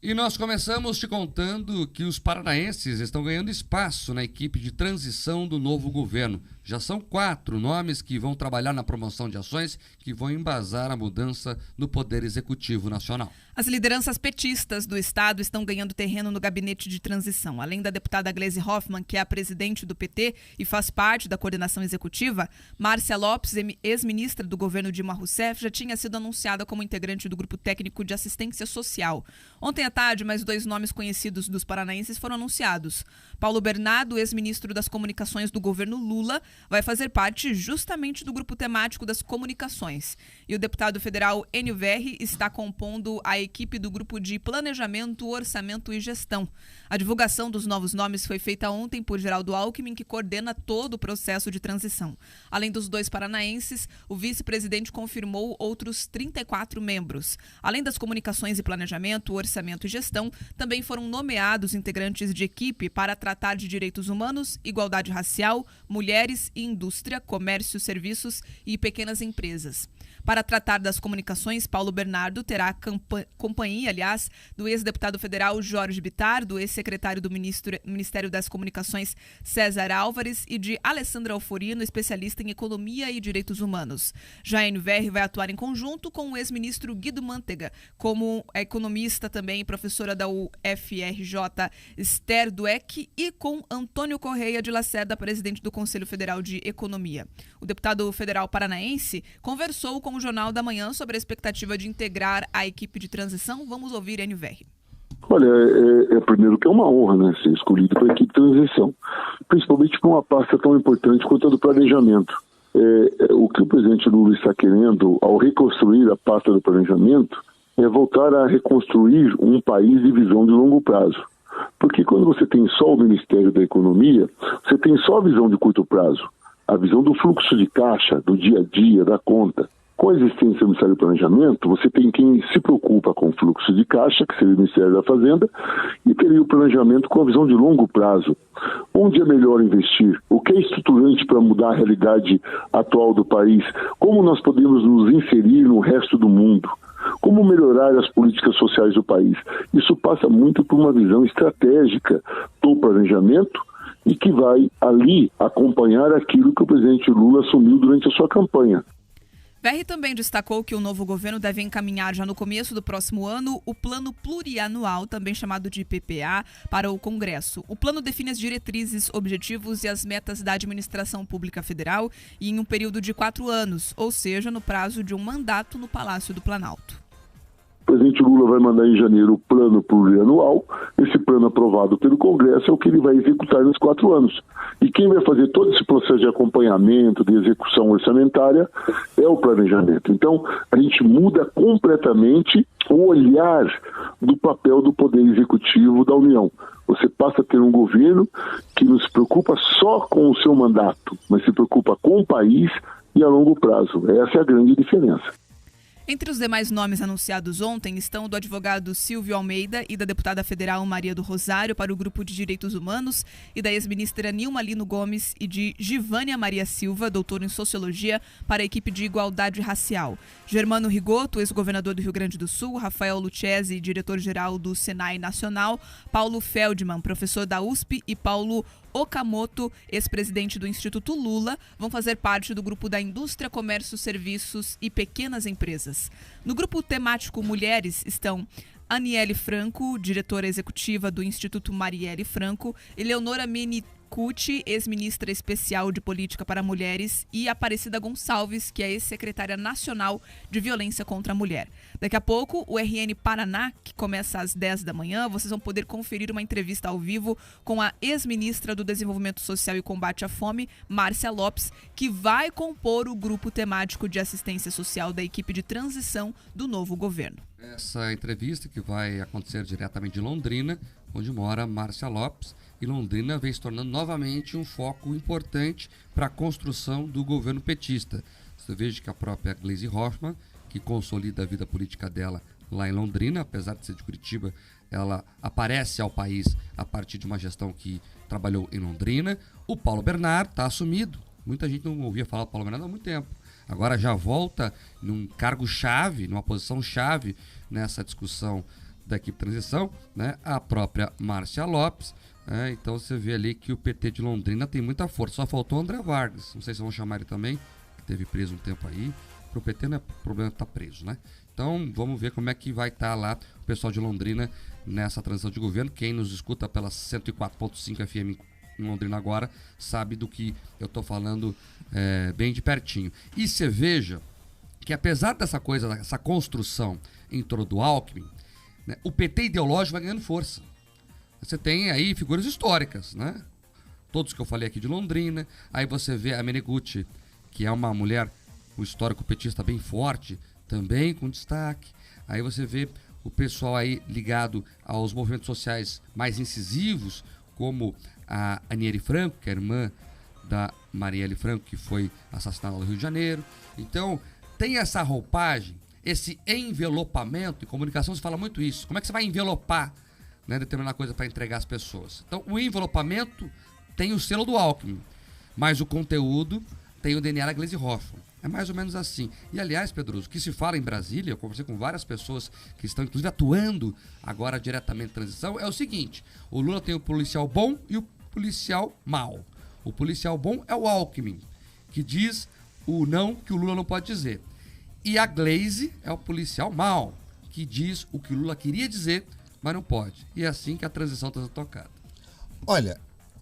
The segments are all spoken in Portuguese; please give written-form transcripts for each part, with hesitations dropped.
E nós começamos te contando que os paranaenses estão ganhando espaço na equipe de transição do novo governo. Já são 4 nomes que vão trabalhar na promoção de ações que vão embasar a mudança no Poder Executivo Nacional. As lideranças petistas do Estado estão ganhando terreno no gabinete de transição. Além da deputada Gleisi Hoffmann, que é a presidente do PT e faz parte da coordenação executiva, Márcia Lopes, ex-ministra do governo Dilma Rousseff, já tinha sido anunciada como integrante do Grupo Técnico de Assistência Social. Ontem à tarde, mais 2 nomes conhecidos dos paranaenses foram anunciados. Paulo Bernardo, ex-ministro das Comunicações do governo Lula, vai fazer parte justamente do grupo temático das comunicações. E o deputado federal Enio Verri está compondo a equipe do grupo de Planejamento, Orçamento e Gestão. A divulgação dos novos nomes foi feita ontem por Geraldo Alckmin, que coordena todo o processo de transição. Além dos 2 paranaenses, o vice-presidente confirmou outros 34 membros. Além das comunicações e planejamento, orçamento e gestão, também foram nomeados integrantes de equipe para tratar de direitos humanos, igualdade racial, mulheres e indústria, comércio, serviços e pequenas empresas. Para tratar das comunicações, Paulo Bernardo terá companhia, do ex-deputado federal Jorge Bittar, do ex-secretário do Ministério das Comunicações César Álvares e de Alessandra Alforino, especialista em economia e direitos humanos. Já a NVR vai atuar em conjunto com o ex-ministro Guido Mantega, como economista também, professora da UFRJ Esther Dweck, e com Antônio Correia de Lacerda, presidente do Conselho Federal de Economia. O deputado federal paranaense conversou com o Jornal da Manhã sobre a expectativa de integrar a equipe de transição. Vamos ouvir Enio Verri. Olha, primeiro que é uma honra, né, ser escolhido para a equipe de transição, principalmente para uma pasta tão importante quanto a do planejamento. O que o presidente Lula está querendo, ao reconstruir a pasta do planejamento, é voltar a reconstruir um país de visão de longo prazo. Porque quando você tem só o Ministério da Economia, você tem só a visão de curto prazo, a visão do fluxo de caixa, do dia a dia, da conta. Com a existência do Ministério do Planejamento, você tem quem se preocupa com o fluxo de caixa, que seria o Ministério da Fazenda, e teria o planejamento com a visão de longo prazo. Onde é melhor investir? O que é estruturante para mudar a realidade atual do país? Como nós podemos nos inserir no resto do mundo? Como melhorar as políticas sociais do país? Isso passa muito por uma visão estratégica do planejamento e que vai ali acompanhar aquilo que o presidente Lula assumiu durante a sua campanha. Verri também destacou que o novo governo deve encaminhar já no começo do próximo ano o Plano Plurianual, também chamado de PPA, para o Congresso. O plano define as diretrizes, objetivos e as metas da administração pública federal e em um período de 4 anos, ou seja, no prazo de um mandato no Palácio do Planalto. O presidente Lula vai mandar em janeiro o plano plurianual. Esse plano aprovado pelo Congresso é o que ele vai executar nos 4 anos. E quem vai fazer todo esse processo de acompanhamento, de execução orçamentária, é o planejamento. Então, a gente muda completamente o olhar do papel do Poder Executivo da União. Você passa a ter um governo que não se preocupa só com o seu mandato, mas se preocupa com o país e a longo prazo. Essa é a grande diferença. Entre os demais nomes anunciados ontem estão o do advogado Silvio Almeida e da deputada federal Maria do Rosário para o Grupo de Direitos Humanos e da ex-ministra Nilma Lino Gomes e de Givânia Maria Silva, doutora em Sociologia, para a equipe de Igualdade Racial. Germano Rigoto, ex-governador do Rio Grande do Sul, Rafael Lucchesi, diretor-geral do Senai Nacional, Paulo Feldman, professor da USP, e Paulo Okamoto, ex-presidente do Instituto Lula, vão fazer parte do grupo da Indústria, Comércio, Serviços e Pequenas Empresas. No grupo temático Mulheres estão Aniele Franco, diretora executiva do Instituto Marielle Franco, Eleonora Menicucci, ex-ministra especial de Política para Mulheres, e Aparecida Gonçalves, que é ex-secretária nacional de Violência contra a Mulher. Daqui a pouco, o RN Paraná, que começa às 10 da manhã, vocês vão poder conferir uma entrevista ao vivo com a ex-ministra do Desenvolvimento Social e Combate à Fome, Márcia Lopes, que vai compor o grupo temático de assistência social da equipe de transição do novo governo. Essa entrevista que vai acontecer diretamente de Londrina, onde mora Márcia Lopes, e Londrina vem se tornando novamente um foco importante para a construção do governo petista. Você veja que a própria Gleisi Hoffmann, que consolida a vida política dela lá em Londrina, apesar de ser de Curitiba, ela aparece ao país a partir de uma gestão que trabalhou em Londrina. O Paulo Bernardo está assumido. Muita gente não ouvia falar do Paulo Bernardo há muito tempo. Agora já volta num cargo-chave, numa posição-chave nessa discussão da equipe de transição, né, a própria Márcia Lopes. Então você vê ali que o PT de Londrina tem muita força. Só faltou o André Vargas, não sei se vão chamar ele também, que teve preso um tempo aí. Pro PT não é problema estar preso, né? Então vamos ver como é que vai estar lá o pessoal de Londrina nessa transição de governo. Quem nos escuta pela 104.5 FM em Londrina agora sabe do que eu estou falando bem de pertinho. E você veja que apesar dessa coisa, dessa construção em torno do Alckmin, né, o PT ideológico vai ganhando força. Você tem aí figuras históricas, né? Todos que eu falei aqui de Londrina. Aí você vê a Meneguzzi, que é uma mulher, um histórico petista bem forte, também com destaque. Aí você vê o pessoal aí ligado aos movimentos sociais mais incisivos, como a Aniele Franco, que é irmã da Marielle Franco, que foi assassinada no Rio de Janeiro. Então, tem essa roupagem, esse envelopamento. Em comunicação se fala muito isso. Como é que você vai envelopar, né, determinada coisa para entregar às pessoas? Então, o envelopamento tem o selo do Alckmin, mas o conteúdo tem o DNA da Gleisi Hoffmann. É mais ou menos assim. E, aliás, Pedroso, o que se fala em Brasília, eu conversei com várias pessoas que estão, inclusive, atuando agora diretamente em transição, é o seguinte: o Lula tem o policial bom e o policial mau. O policial bom é o Alckmin, que diz o não que o Lula não pode dizer. E a Gleisi é o policial mau, que diz o que o Lula queria dizer, mas não pode. E é assim que a transição está sendo tocada. Olha,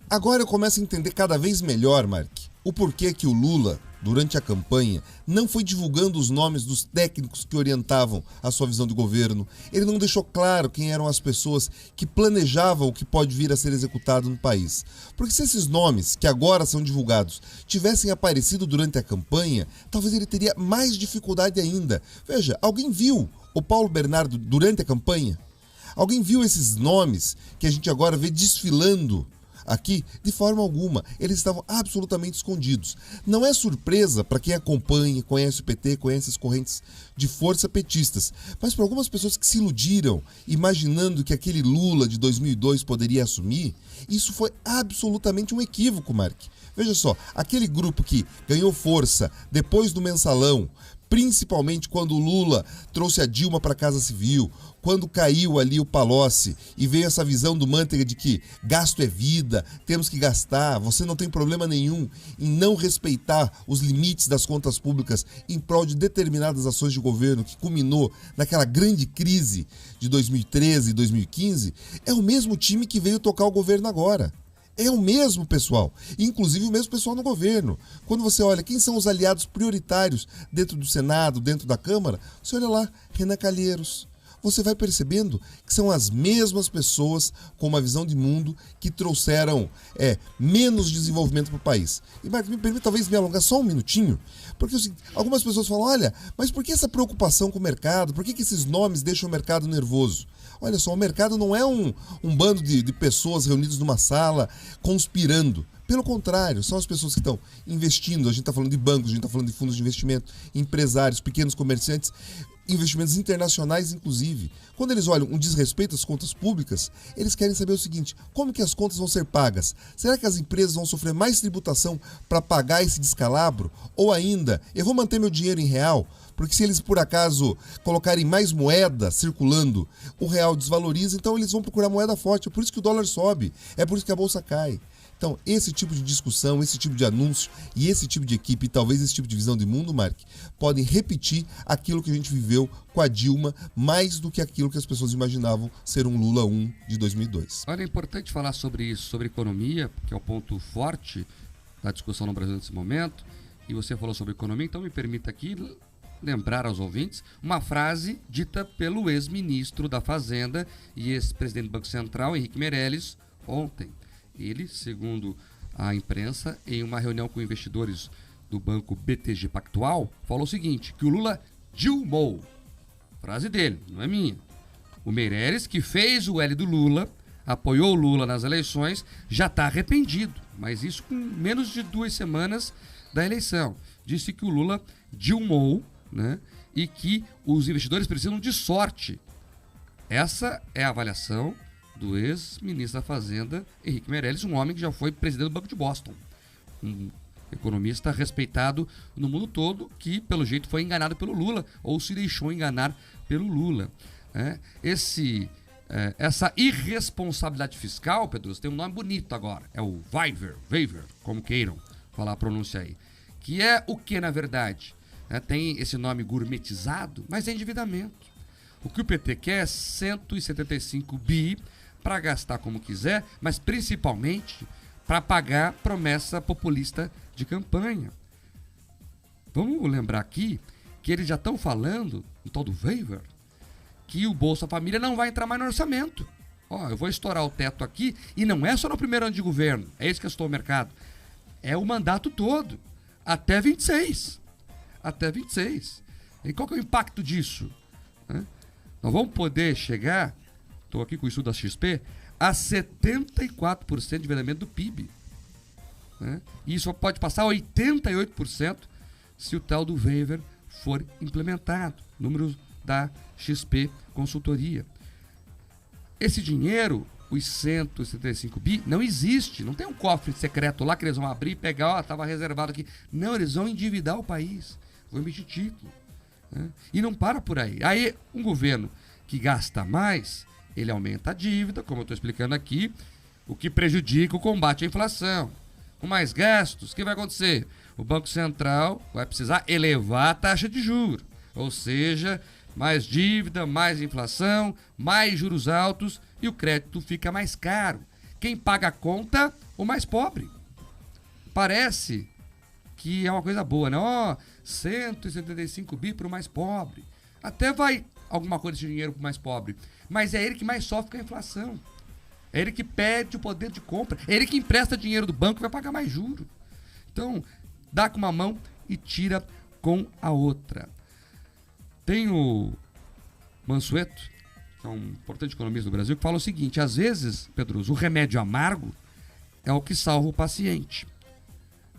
agora eu começo a entender cada vez melhor, Mark, o porquê que o Lula, durante a campanha, não foi divulgando os nomes dos técnicos que orientavam a sua visão de governo. Ele não deixou claro quem eram as pessoas que planejavam o que pode vir a ser executado no país. Porque se esses nomes, que agora são divulgados, tivessem aparecido durante a campanha, talvez ele teria mais dificuldade ainda. Veja, alguém viu o Paulo Bernardo durante a campanha? Alguém viu esses nomes que a gente agora vê desfilando aqui? De forma alguma. Eles estavam absolutamente escondidos. Não é surpresa para quem acompanha, conhece o PT, conhece as correntes de força petistas, mas para algumas pessoas que se iludiram, imaginando que aquele Lula de 2002 poderia assumir, isso foi absolutamente um equívoco, Mark. Veja só, aquele grupo que ganhou força depois do mensalão, principalmente quando o Lula trouxe a Dilma para a Casa Civil, quando caiu ali o Palocci e veio essa visão do Manteiga de que gasto é vida, temos que gastar, você não tem problema nenhum em não respeitar os limites das contas públicas em prol de determinadas ações de governo, que culminou naquela grande crise de 2013 e 2015, é o mesmo time que veio tocar o governo agora. É o mesmo pessoal, inclusive o mesmo pessoal no governo. Quando você olha quem são os aliados prioritários dentro do Senado, dentro da Câmara, você olha lá, Renan Calheiros. Você vai percebendo que são as mesmas pessoas com uma visão de mundo que trouxeram menos desenvolvimento para o país. E, Marcos, me permite talvez me alongar só um minutinho, porque assim, algumas pessoas falam, olha, mas por que essa preocupação com o mercado? Por que esses nomes deixam o mercado nervoso? Olha só, o mercado não é um bando de pessoas reunidas numa sala conspirando. Pelo contrário, são as pessoas que estão investindo. A gente está falando de bancos, a gente está falando de fundos de investimento, empresários, pequenos comerciantes, investimentos internacionais, inclusive. Quando eles olham um desrespeito às contas públicas, eles querem saber o seguinte: como que as contas vão ser pagas? Será que as empresas vão sofrer mais tributação para pagar esse descalabro? Ou ainda, eu vou manter meu dinheiro em real? Porque se eles, por acaso, colocarem mais moeda circulando, o real desvaloriza, então eles vão procurar moeda forte. É por isso que o dólar sobe, é por isso que a bolsa cai. Então, esse tipo de discussão, esse tipo de anúncio e esse tipo de equipe, e talvez esse tipo de visão de mundo, Mark, podem repetir aquilo que a gente viveu com a Dilma, mais do que aquilo que as pessoas imaginavam ser um Lula 1 de 2002. Olha, é importante falar sobre isso, sobre economia, que é o ponto forte da discussão no Brasil nesse momento, e você falou sobre economia, então me permita aqui lembrar aos ouvintes uma frase dita pelo ex-ministro da Fazenda e ex-presidente do Banco Central, Henrique Meirelles, ontem. Ele, segundo a imprensa, em uma reunião com investidores do banco BTG Pactual, falou o seguinte, que o Lula dilmou. Frase dele, não é minha. O Meirelles, que fez o L do Lula, apoiou o Lula nas eleições, já está arrependido, mas isso com menos de 2 semanas da eleição. Disse que o Lula dilmou, né, e que os investidores precisam de sorte. Essa é a avaliação do ex-ministro da Fazenda, Henrique Meirelles, um homem que já foi presidente do Banco de Boston. Um economista respeitado no mundo todo, que, pelo jeito, foi enganado pelo Lula, ou se deixou enganar pelo Lula. Essa irresponsabilidade fiscal, Pedro, tem um nome bonito agora. É o waiver, como queiram falar a pronúncia aí. Que é o que, na verdade? Tem esse nome gourmetizado, mas é endividamento. O que o PT quer é 175 bi para gastar como quiser, mas principalmente para pagar promessa populista de campanha. Vamos lembrar aqui que eles já estão falando, no tal do waiver, que o Bolsa Família não vai entrar mais no orçamento. Eu vou estourar o teto aqui, e não é só no primeiro ano de governo, é isso que estou no mercado. É o mandato todo, até 26. Até 26. E qual que é o impacto disso? Nós vamos poder chegar, estou aqui com o estudo da XP, a 74% de endividamento do PIB. E isso pode passar a 88% se o tal do waiver for implementado. Números da XP Consultoria. Esse dinheiro, os 175 bi, não existe. Não tem um cofre secreto lá que eles vão abrir e pegar, estava reservado aqui. Não, eles vão endividar o país. Vão emitir título. E não para por aí. Aí, um governo que gasta mais, ele aumenta a dívida, como eu estou explicando aqui, o que prejudica o combate à inflação. Com mais gastos, o que vai acontecer? O Banco Central vai precisar elevar a taxa de juros. Ou seja, mais dívida, mais inflação, mais juros altos e o crédito fica mais caro. Quem paga a conta? O mais pobre. Parece que é uma coisa boa, né? 175 bi para o mais pobre. Até vai alguma coisa de dinheiro para o mais pobre. Mas é ele que mais sofre com a inflação. É ele que perde o poder de compra. É ele que empresta dinheiro do banco e vai pagar mais juros. Então, dá com uma mão e tira com a outra. Tem o Mansueto, que é um importante economista do Brasil, que fala o seguinte: às vezes, Pedroso, o remédio amargo é o que salva o paciente.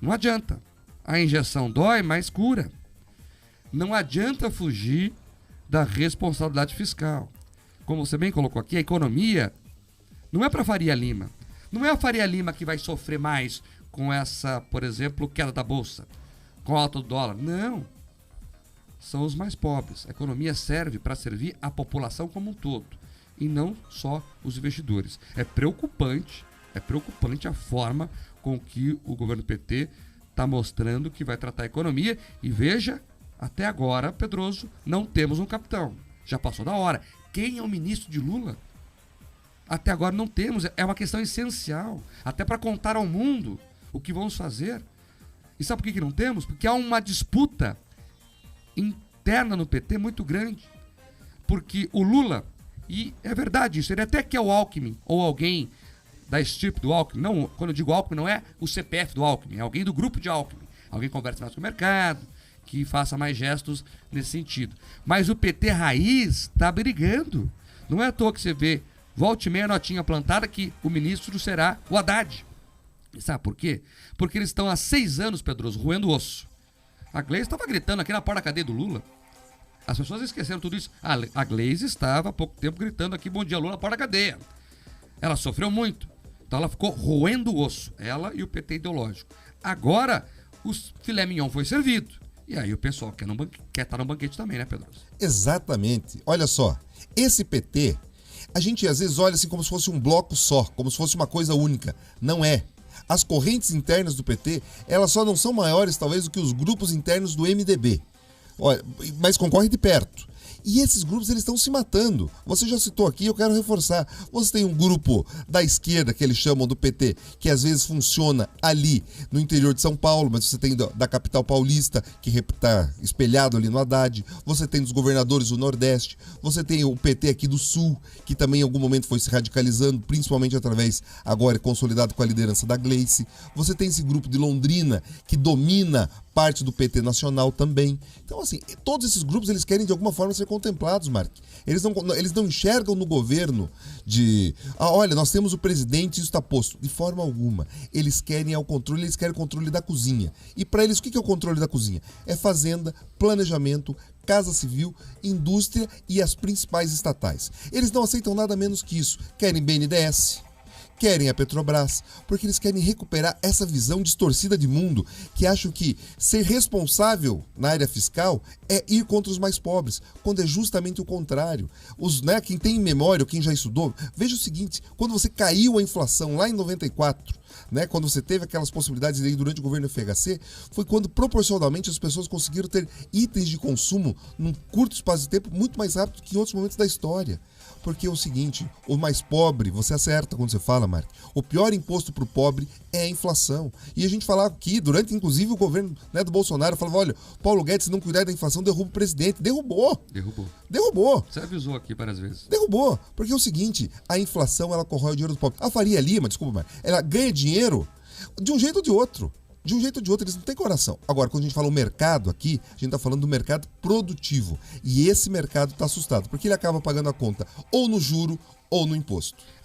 Não adianta. A injeção dói, mas cura. Não adianta fugir da responsabilidade fiscal. Como você bem colocou aqui, a economia não é para Faria Lima. Não é a Faria Lima que vai sofrer mais com essa, por exemplo, queda da bolsa, com a alta do dólar. Não. São os mais pobres. A economia serve para servir a população como um todo e não só os investidores. É preocupante a forma com que o governo PT está mostrando que vai tratar a economia. E veja, até agora, Pedroso, não temos um capitão. Já passou da hora. Quem é o ministro de Lula? Até agora não temos. É uma questão essencial, até para contar ao mundo o que vamos fazer. E sabe por que não temos? Porque há uma disputa interna no PT muito grande. Porque o Lula, e é verdade isso, ele até quer o Alckmin ou alguém da estirpe do Alckmin. Não, quando eu digo Alckmin, não é o CPF do Alckmin, é alguém do grupo de Alckmin. Alguém que converse mais com o mercado, que faça mais gestos nesse sentido. Mas o PT raiz está brigando. Não é à toa que você vê, volta e meia notinha plantada, que o ministro será o Haddad. E sabe por quê? Porque eles estão há 6 anos, Pedroso, roendo osso. A Gleisi estava gritando aqui na porta da cadeia do Lula. As pessoas esqueceram tudo isso. A Gleisi estava há pouco tempo gritando aqui, bom dia Lula, na porta da cadeia. Ela sofreu muito. Então ela ficou roendo o osso, ela e o PT ideológico. Agora, o filé mignon foi servido. E aí o pessoal quer estar no banquete também, né, Pedroso? Exatamente. Olha só, esse PT, a gente às vezes olha assim como se fosse um bloco só, como se fosse uma coisa única. Não é. As correntes internas do PT, elas só não são maiores, talvez, do que os grupos internos do MDB. Olha, mas concorrem de perto. E esses grupos, eles estão se matando. Você já citou aqui, eu quero reforçar. Você tem um grupo da esquerda, que eles chamam do PT, que às vezes funciona ali no interior de São Paulo, mas você tem da capital paulista, que está espelhado ali no Haddad. Você tem dos governadores do Nordeste. Você tem o PT aqui do Sul, que também em algum momento foi se radicalizando, principalmente através, agora consolidado com a liderança da Gleisi. Você tem esse grupo de Londrina, que domina parte do PT nacional também. Então, assim, todos esses grupos, eles querem de alguma forma ser contemplados, Mark. Eles não enxergam no governo de, olha, nós temos o presidente e isso está posto. De forma alguma. Eles querem o controle da cozinha. E para eles, o que é o controle da cozinha? É fazenda, planejamento, Casa Civil, indústria e as principais estatais. Eles não aceitam nada menos que isso. Querem BNDES, querem a Petrobras, porque eles querem recuperar essa visão distorcida de mundo, que acham que ser responsável na área fiscal é ir contra os mais pobres, quando é justamente o contrário. Quem tem memória, ou quem já estudou, veja o seguinte, quando você caiu a inflação lá em 94, quando você teve aquelas possibilidades aí durante o governo FHC, foi quando proporcionalmente as pessoas conseguiram ter itens de consumo num curto espaço de tempo muito mais rápido que em outros momentos da história. Porque é o seguinte, o mais pobre, você acerta quando você fala, Mark, o pior imposto para o pobre é a inflação. E a gente falava aqui, durante inclusive o governo do Bolsonaro, falava, olha, Paulo Guedes, se não cuidar da inflação, derruba o presidente. Derrubou. Você avisou aqui várias vezes. Derrubou. Porque é o seguinte, a inflação, ela corrói o dinheiro do pobre. A Faria Lima, desculpa, Mark, ela ganha dinheiro de um jeito ou de outro. De um jeito ou de outro, eles não têm coração. Agora, quando a gente fala o mercado aqui, a gente está falando do mercado produtivo. E esse mercado está assustado, porque ele acaba pagando a conta ou no juro ou no imposto.